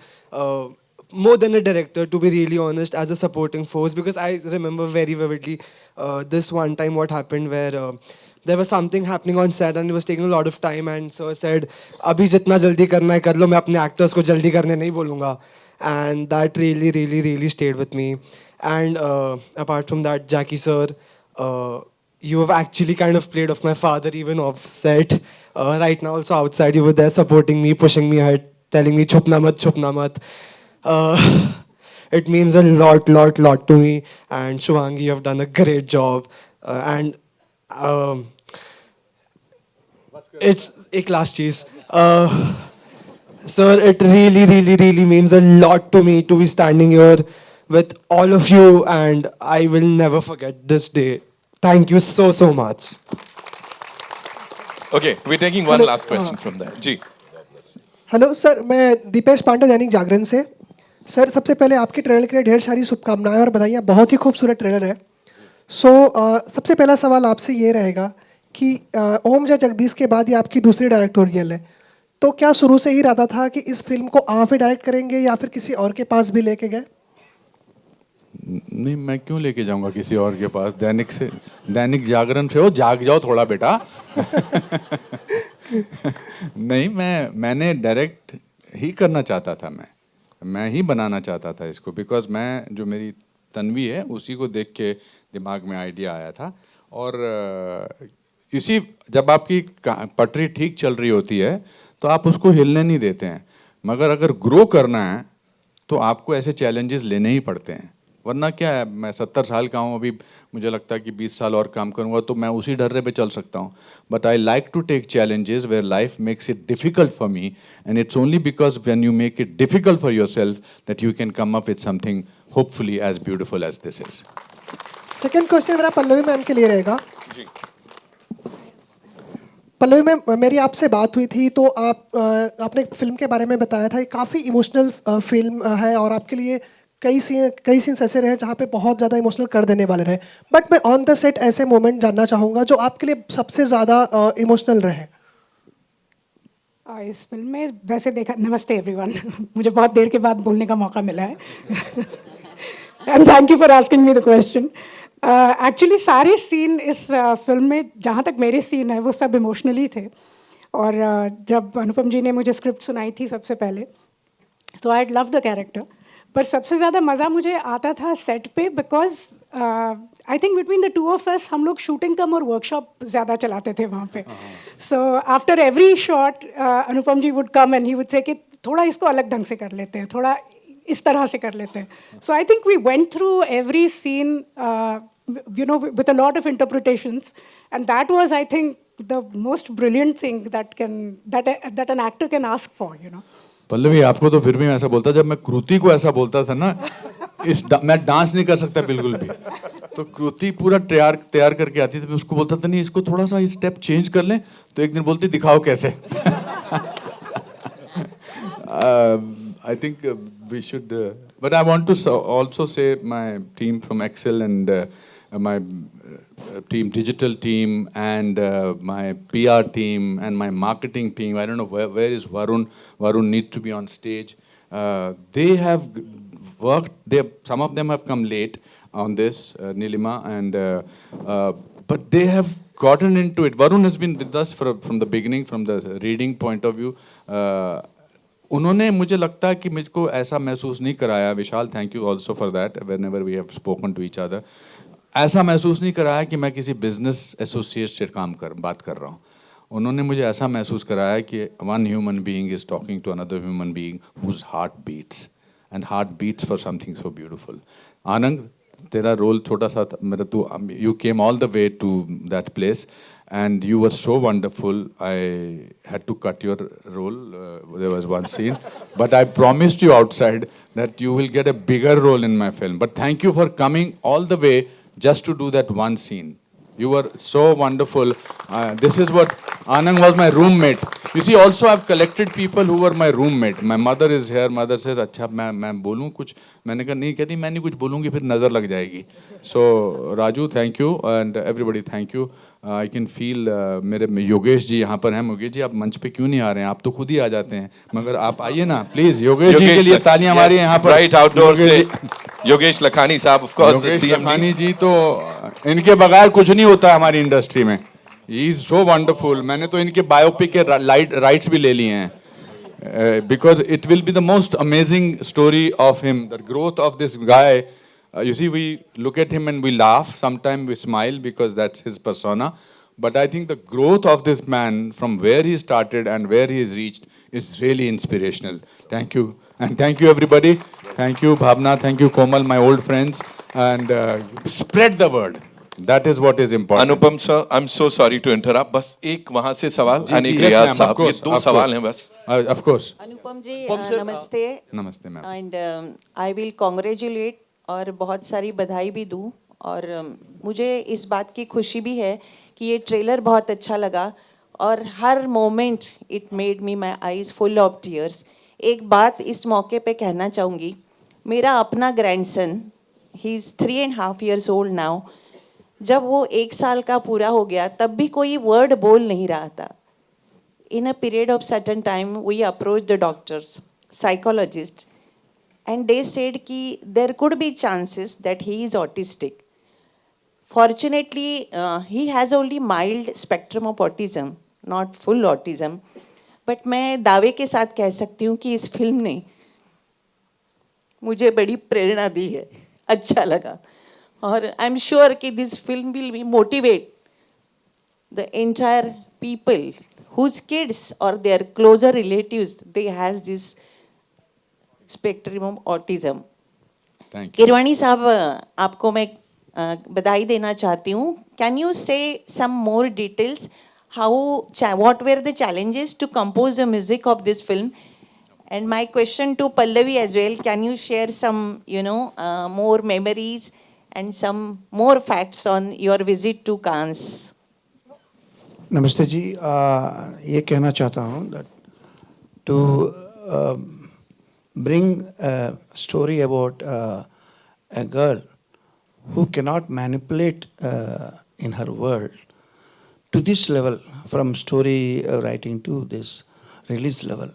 More than a director, to be really honest, as a supporting force, because I remember very vividly this one time what happened where there was something happening on set and it was taking a lot of time, and sir said, "Abhi jitna jaldi karna hai kar lo, main apne actors ko jaldi karne nahi bolunga," and that really stayed with me. And apart from that, Jackie sir, you have actually kind of played off my father even off set. Right now also outside, you were there supporting me, pushing me ahead, telling me chupna mat. It means a lot to me, and Shubhangi, you have done a great job, and it's एक last चीज, Sir, it really means a lot to me to be standing here with all of you, and I will never forget this day. Thank you so much. Okay, we're taking one Hello, last question from there. जी. Hello sir, मैं दीपेश पांडे दैनिक जागरण से। Sir, सबसे पहले आपके trailer के लिए ढेर सारी शुभकामनाएं और बधाइयाँ। बहुत ही खूबसूरत ट्रेलर है। सबसे पहला सवाल आपसे ये रहेगा कि ओम जय जगदीश के बाद ये आपकी दूसरी डायरेक्टोरियल है, तो क्या शुरू से ही इरादा था कि इस फिल्म को आप ही डायरेक्ट करेंगे या फिर किसी और के पास भी लेके गए? नहीं, मैं क्यों लेके जाऊंगा किसी और के पास? दैनिक जागरण से हो, जाग जाओ थोड़ा बेटा। नहीं, मैंने डायरेक्ट ही करना चाहता था। मैं ही बनाना चाहता था इसको, बिकॉज मैं, जो मेरी तन्वी है, उसी को देख के दिमाग में आइडिया आया था। और इसी, जब आपकी पटरी ठीक चल रही होती है तो आप उसको हिलने नहीं देते हैं, मगर अगर ग्रो करना है तो आपको ऐसे चैलेंजेस लेने ही पड़ते हैं। वरना क्या है, मैं 70 साल का हूँ, अभी मुझे लगता है कि 20 साल और काम करूँगा तो मैं उसी डर्रे पे चल सकता हूँ। But I like to take challenges where life makes it difficult for me, and it's only because when you make it difficult for yourself that you can come up with something hopefully as beautiful as this is. Second question मेरा Pallavi ma'am के लिए रहेगा। Pallavi ma'am, मेरी आपसे बात हुई थी तो आपने एक फिल्म के बारे में बताया था, ये काफ़ी इमोशनल फिल्म है और आपके लिए कई सीन्स ऐसे रहे जहाँ पे बहुत ज़्यादा इमोशनल कर देने वाले रहे। बट मैं ऑन द सेट ऐसे मोमेंट जानना चाहूँगा जो आपके लिए सबसे ज़्यादा इमोशनल रहे। इस फिल्म में वैसे देखा, नमस्ते एवरीवन। मुझे बहुत देर के बाद बोलने का मौका मिला है। And thank you for asking me the question. Actually सारे सीन इस फिल्म में, जहाँ तक मेरे सीन है, वो सब इमोशनली थे। और जब अनुपम जी ने मुझे स्क्रिप्ट सुनाई थी सबसे पहले, तो आई लव द कैरेक्टर। पर सबसे ज़्यादा मज़ा मुझे आता था सेट पे, because I think between the two of us हम लोग शूटिंग कम और वर्कशॉप ज़्यादा चलाते थे वहाँ पे। So after every shot Anupam ji would come and he would say कि थोड़ा इसको अलग ढंग से कर लेते हैं, थोड़ा इस तरह से कर लेते हैं। So I think we went through every scene you know, with a lot of interpretations, and that was, I think, the most brilliant thing that an actor can ask for, you know. Pallavi, आपको तो फिर भी मैं ऐसा बोलता, जब मैं कृति को ऐसा बोलता था ना, मैं डांस नहीं कर सकता बिल्कुल भी। तो कृति पूरा तैयार करके आती थी, मैं उसको बोलता था नहीं, इसको थोड़ा सा स्टेप चेंज कर लें, तो एक दिन बोलती दिखाओ कैसे। I think we should, but I want to also say my team from Excel and my team, digital team, and my PR team and my marketing team. I don't know where is Varun. Varun needs to be on stage. They have worked. Some of them have come late on this, Nilima, and but they have gotten into it. Varun has been with us from the beginning, from the reading point of view. उन्होंने, मुझे लगता है कि मुझको ऐसा महसूस नहीं कराया, Vishal, thank you also for that, whenever we have spoken to each other, ऐसा महसूस नहीं कराया कि मैं किसी बिजनेस एसोसिएट से बात कर रहा हूँ। उन्होंने मुझे ऐसा महसूस कराया कि one human being is talking to another human being whose heart beats, and heart beats for something so beautiful. Anand, तेरा रोल छोटा सा था, मेरा, तू, you came all the way to that place and you were so wonderful. I had to cut your role. There was one scene, but I promised you outside that you will get a bigger role in my film. But thank you for coming all the way just to do that one scene. You were so wonderful. This is what Anand was, my roommate. You see, also I've collected people who were my roommate. My mother is here. Mother says, अच्छा मैं बोलूँ कुछ? मैंने कहा नहीं, कहती मैं नहीं कुछ बोलूँगी, फिर नज़र लग जाएगी. So Raju, thank you, and everybody, thank you. I can feel मेरे योगेश जी यहाँ पर हैं। योगेश जी, आप मंच पे क्यों नहीं आ रहे हैं? आप तो खुद ही आ जाते हैं, मगर आप आइए ना प्लीज। योगेश जी के लिए तालियां हमारी यहाँ पर। राइट आउटडोर से योगेश लखानी साहब, ऑफ कोर्स। योगेश लखानी जी, तो इनके बगैर कुछ नहीं होता हमारी इंडस्ट्री में। He is so wonderful. मैंने तो इनके बायोपिक के राइट्स भी ले लिए हैं, because it will be the most amazing story of him, the growth of this guy. You see, we look at him and we laugh. Sometimes we smile because that's his persona. But I think the growth of this man from where he started and where he has reached is really inspirational. Thank you. And thank you, everybody. Thank you, Bhavna. Thank you, Komal, my old friends. And spread the word. That is what is important. Anupam sir, I am so sorry to interrupt, बस एक वहां से सवाल जी, यानी जी, कि yes, Riyaz ma'am, of साहब, ये course, 2 of सवाल course. हैं बस. Of course. अनुपम जी नमस्ते. नमस्ते ma'am. And I will congratulate और बहुत सारी बधाई भी दूँ. और मुझे इस बात की खुशी भी है कि ये ट्रेलर बहुत अच्छा लगा और हर moment it made me my eyes full of tears. एक बात इस मौके पे कहना चाहूँगी, मेरा अपना grandson, he is 3.5 years old now, जब वो 1 साल का पूरा हो गया तब भी कोई वर्ड बोल नहीं रहा था. In a period of certain time, we approached the doctors, psychologists, and they said कि there could be chances that he is autistic. Fortunately, he has only mild spectrum of autism, not full autism. But मैं दावे के साथ कह सकती हूँ कि इस फिल्म ने मुझे बड़ी प्रेरणा दी है. अच्छा लगा और आई एम श्योर कि this film will be motivate the entire people whose kids or their closer relatives they has this spectrum of autism. Thank you. Keeravani साहब, आपको मैं बधाई देना चाहती हूँ. Can you say some more details what were the challenges to compose the music of this film? And my question to Pallavi as well, can you share some more memories and some more facts on your visit to Cannes? नमस्ते जी. ये कहना चाहता हूँ that to bring a story about a girl who cannot manipulate in her world to this level, from story writing to this release level,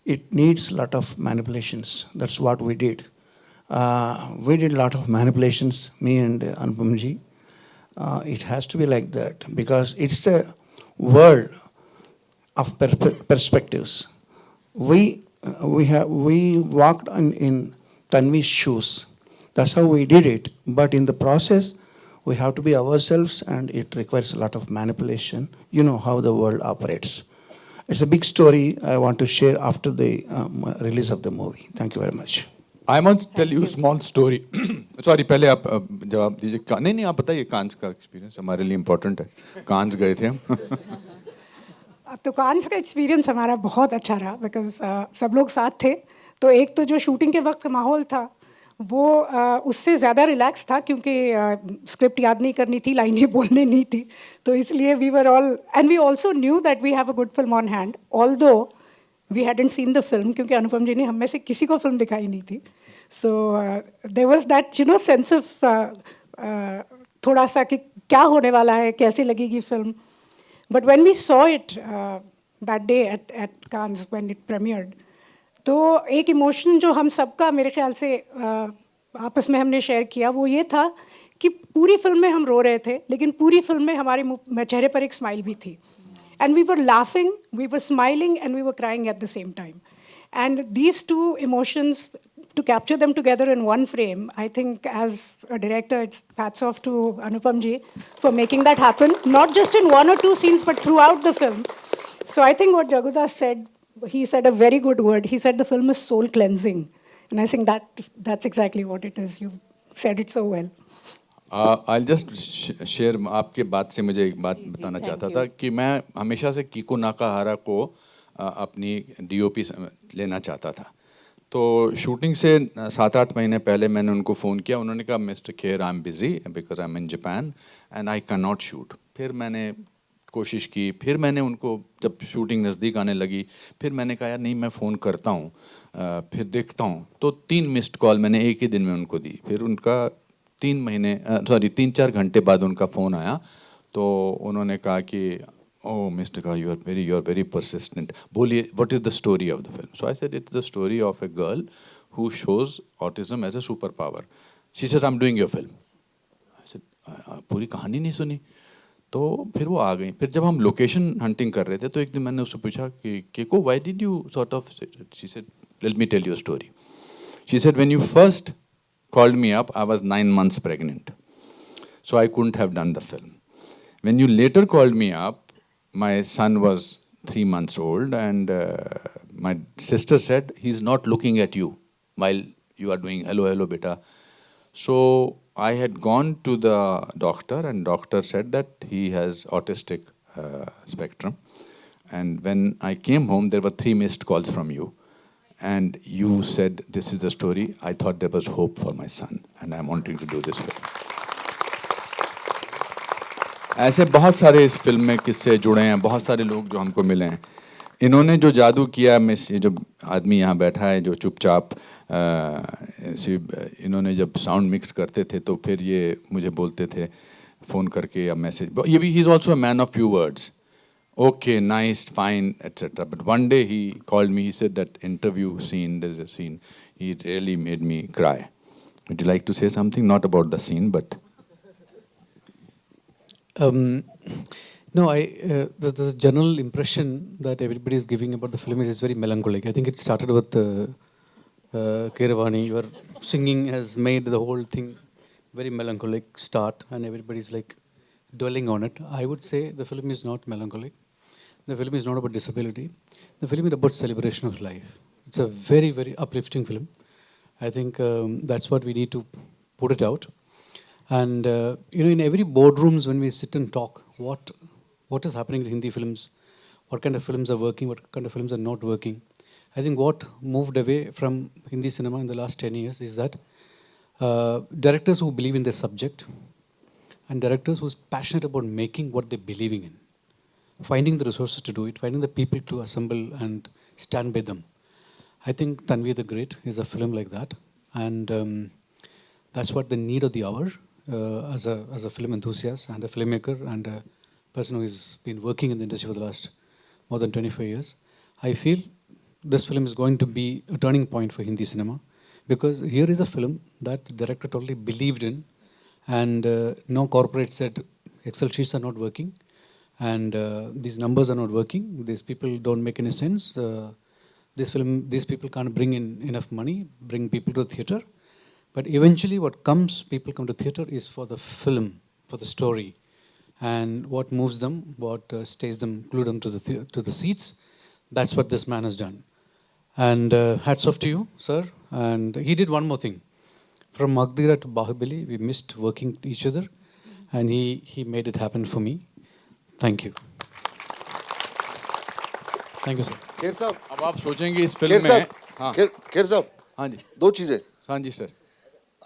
it needs a lot of manipulations. That's what we did. We did a lot of manipulations, me and Anupam ji. It has to be like that because it's a world of perspectives. We walked in Tanvi's shoes. That's how we did it. But in the process, we have to be ourselves, and it requires a lot of manipulation. You know how the world operates. It's a big story I want to share after the release of the movie. Thank you very much. I must tell you a small story. Sorry, पहले आप जवाब दीजिए. नहीं आप बताइए कांस का experience हमारे लिए इम्पोर्टेंट है. कांस गए थे हम. अब तो कांस का एक्सपीरियंस हमारा बहुत अच्छा रहा बिकॉज सब लोग साथ थे. तो एक तो जो शूटिंग के वक्त का माहौल था वो उससे ज़्यादा रिलैक्स था क्योंकि स्क्रिप्ट याद नहीं करनी थी, लाइनें बोलने नहीं थी. तो इसलिए we were all and we also knew that we have a good film on hand although we hadn't seen the film क्योंकि अनुपम जी ने हम में से किसी को फिल्म दिखाई नहीं थी. So there was that sense of थोड़ा सा कि क्या होने वाला है, कैसे लगेगी film. But when we saw it that day at Cannes when it premiered, तो एक इमोशन जो हम सबका मेरे ख्याल से आपस में हमने शेयर किया वो ये था कि पूरी फिल्म में हम रो रहे थे लेकिन पूरी फिल्म में हमारे चेहरे पर एक स्माइल भी थी. And we were laughing, we were smiling, and we were crying at the same time. And these two emotions, to capture them together in one frame, I think as a director, it's hats off to Anupam ji for making that happen, not just in one or two scenes, but throughout the film. So I think what Jagudas said, he said a very good word. He said the film is soul cleansing. And I think that's exactly what it is. You said it so well. I'll just share आपके बात से मुझे एक बात बताना चाहता था कि मैं हमेशा से कीको नाकाहारा को अपनी डीओपी लेना चाहता था. तो शूटिंग से 7-8 महीने पहले मैंने उनको फ़ोन किया. उन्होंने कहा mister Kher I am busy because I am in Japan and I can not shoot. फिर मैंने कोशिश की, फिर मैंने उनको जब शूटिंग नज़दीक आने लगी फिर मैंने कहा यार नहीं मैं फ़ोन करता हूँ, फिर देखता हूँ. तो 3 मिस्ड कॉल मैंने एक ही दिन में उनको दी. फिर उनका 3-4 घंटे बाद उनका फ़ोन आया. तो उन्होंने कहा कि ओह मिस्टर का यू आर वेरी परसिस्टेंट, बोलिए what is the story of the film. So I said it's the story of a girl who shows autism as a super power. She said I am doing your film. पूरी कहानी नहीं सुनी. तो फिर वो आ गई. फिर जब हम लोकेशन हंटिंग कर रहे थे तो एक दिन मैंने उससे पूछा कि केको why did you sort of, she said let me tell you a story. She said when you first called me up, I was 9 months pregnant. So I couldn't have done the film. When you later called me up, my son was 3 months old and my sister said, he's not looking at you while you are doing hello, hello, beta. So I had gone to the doctor, and doctor said that he has autistic spectrum. And when I came home, there were 3 missed calls from you. And you said, this is the story. I thought there was hope for my son, and I'm wanting to do this film. ऐसे बहुत सारे इस film में किस्से जुड़े हैं, बहुत सारे लोग जो हमको मिले हैं. इन्होंने जो जादू किया, मैं ये जो आदमी यहाँ बैठा है जो चुपचाप इन्होंने जब साउंड मिक्स करते थे तो फिर ये मुझे बोलते थे फ़ोन करके या मैसेज. ये भी he is also a man of few words. Okay, nice, fine, etc. But one day he called me, he said that interview scene, there's a scene, he really made me cry. Would you like to say something? Not about the scene, but... No, the general impression that everybody is giving about the film is it's very melancholic. I think it started with Keeravani. Your singing has made the whole thing very melancholic start, and everybody's like dwelling on it. I would say the film is not melancholic. The film is not about disability. The film is about celebration of life. It's a very, very uplifting film. I think that's what we need to put it out. And in every boardrooms when we sit and talk, what is happening in Hindi films, what kind of films are working, what kind of films are not working. I think what moved away from Hindi cinema in the last 10 years is that directors who believe in their subject and directors who's passionate about making what they're believing in, finding the resources to do it, finding the people to assemble and stand by them. I think Tanvi the Great is a film like that, and that's what the need of the hour as a film enthusiast and a filmmaker and a person who has been working in the industry for the last more than 25 years. I feel this film is going to be a turning point for Hindi cinema, because here is a film that the director totally believed in, and no corporate said Excel sheets are not working, and these numbers are not working, these people don't make any sense, these people can't bring in enough money, bring people to the theatre. But eventually what comes, people come to theatre is for the film, for the story, and what moves them, what stays them, glued them to the seats. That's what this man has done. And hats off to you, sir. And he did one more thing. From Magdira to Bahubali, we missed working each other, and he made it happen for me. Thank you. Thank you, sir. Kher साहब, अब आप सोचेंगे इस film में, हाँ, खेर साहब, हाँ जी, दो चीजें. हाँ जी sir.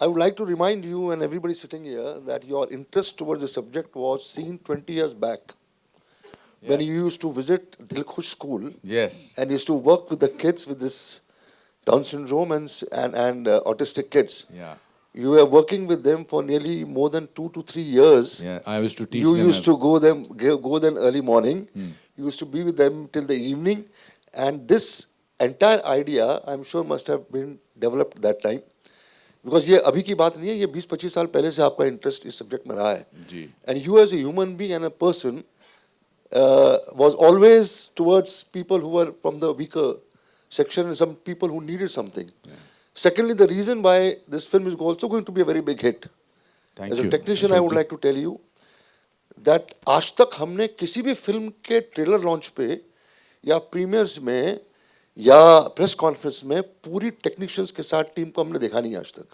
I would like to remind you and everybody sitting here that your interest towards the subject was seen 20 years back, when you used to visit Dilkhush School. Yes. And used to work with the kids with this Down syndrome and autistic kids. Yeah. You were working with them for nearly more than 2 to 3 years. Yeah, I used to teach you them. You used to go then early morning. You used to be with them till the evening. And this entire idea, I'm sure, must have been developed that time. Because ये अभी की बात नहीं है, ये 20-25 साल पहले से आपका इंटरेस्ट इस सब्जेक्ट में रहा है. जी. And you as a human being and a person was always towards people who were from the weaker section and some people who needed something. Yeah. Secondly, the reason why this film is also going to be a very big hit. Thank as you. a technician, I would like to tell you that आज तक हमने किसी भी film के trailer launch पे या premiers में या प्रेस कॉन्फ्रेंस में पूरी टेक्नीशियंस के साथ टीम को हमने देखा नहीं आज तक.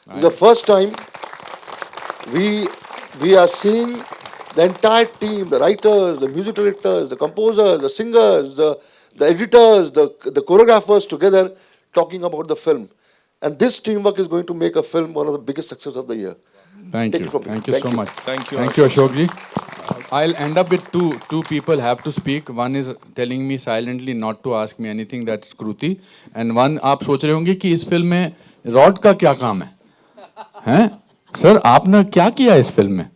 This is the first time we are seeing the entire team, the writers, the music directors, the composers, the singers, the editors, the choreographers together talking about the film. And this teamwork is going to make a film one of the biggest success of the year. Thank you. Thank you so much. Thank you. Thank you, Ashok ji. I'll end up with two people have to speak. One is telling me silently not to ask me anything, that's Kruti. And one, आप सोच रहे होंगे कि इस film में rod का क्या काम है? हैं? सर, आपने क्या किया इस फिल्म में?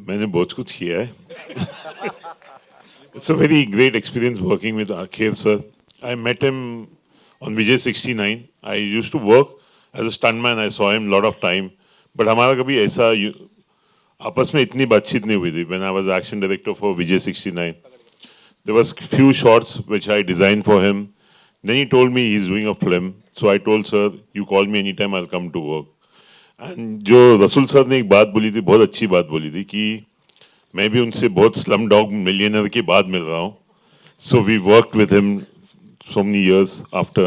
मैंने बहुत कुछ किया है. It's a very great experience working with Akhil sir. I met him on Vijay 69. I used to work as a stuntman. I saw him a lot of time. But हमारा कभी ऐसा आपस में इतनी बातचीत नहीं हुई थी. When I was action director for Vijay 69, there was few shots which I designed for him. Then he told me he's doing a film. So I told sir, you call me anytime, I'll come to work. And जो रसूल sir ने एक बात बोली थी, बहुत अच्छी बात बोली थी कि मैं भी उनसे बहुत स्लम डॉग मिलियनर के बाद मिल रहा हूँ. So we worked with him so many years after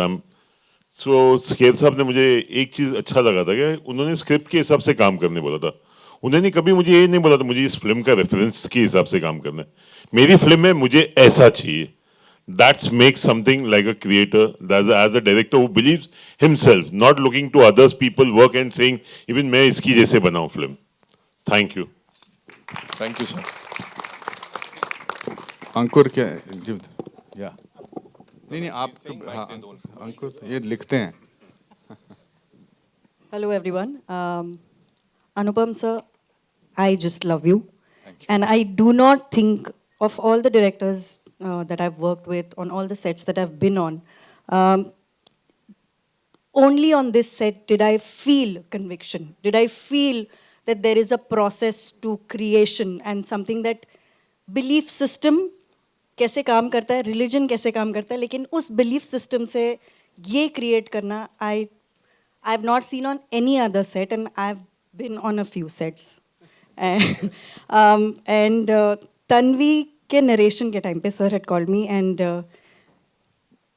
सो खेर साहब ने मुझे एक चीज़ अच्छा लगा था कि उन्होंने स्क्रिप्ट के हिसाब से काम करने बोला था. उन्होंने कभी मुझे ये नहीं बोला था मुझे इस फिल्म का रेफरेंस के हिसाब से काम करना है. मेरी फिल्म में मुझे ऐसा चाहिए. That's makes something like a creator, as a director who believes himself, not looking to others people work and saying even मैं इसकी जैसे बनाऊं film. Thank you. Thank you, sir. अंकुर क्या या नहीं आप हाँ, अंकुर ये लिखते हैं. Hello everyone. Anupam sir, I just love you. And I do not think of all the directors that I've worked with, on all the sets that I've been on, only on this set did I feel conviction. Did I feel that there is a process to creation and something that belief system कैसे काम करता है, religion कैसे काम करता है, लेकिन उस belief system से ये create करना, I've not seen on any other set, and I've been on a few sets. And Tanvi के narration के time पे sir had called me, and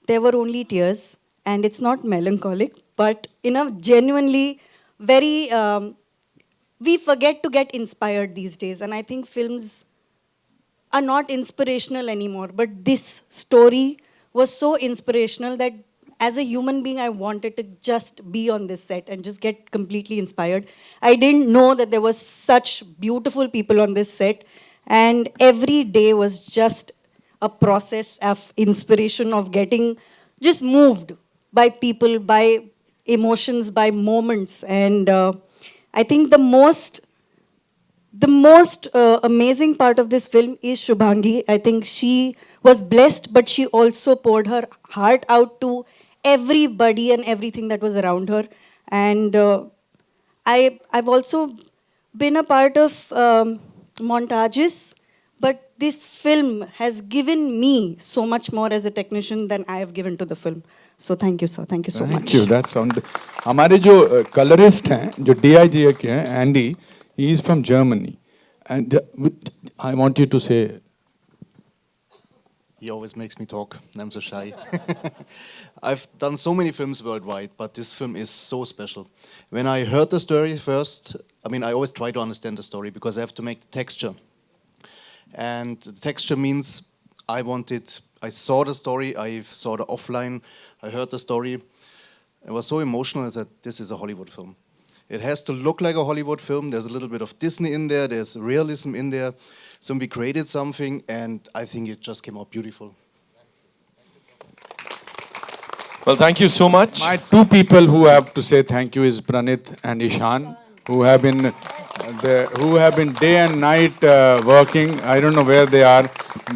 there were only tears, and it's not melancholic, but in a genuinely very, we forget to get inspired these days, and I think films are not inspirational anymore, but this story was so inspirational that as a human being, I wanted to just be on this set and just get completely inspired. I didn't know that there was such beautiful people on this set, and every day was just a process of inspiration, of getting just moved by people, by emotions, by moments. And I think the most amazing part of this film is Shubhangi. I think she was blessed, but she also poured her heart out to everybody and everything that was around her. And I've also been a part of montages, but this film has given me so much more as a technician than I have given to the film. So thank you, sir. Thank you so much. Thank you. That sound. हमारे जो colorist हैं, जो DIG के हैं, Andy, he is from Germany, and I want you to say. He always makes me talk, and I'm so shy. I've done so many films worldwide, but this film is so special. When I heard the story first, I mean, I always try to understand the story because I have to make the texture. And the texture means I saw the story, I saw the offline, I heard the story. It was so emotional that this is a Hollywood film. It has to look like a Hollywood film. There's a little bit of Disney in there. There's realism in there. So we created something, and I think it just came out beautiful. Well, thank you so much. My two people who have to say thank you is Pranit and Ishan, who have been day and night working. I don't know where they are,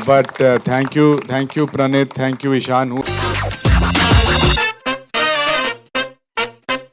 but thank you, Pranit, thank you, Ishan.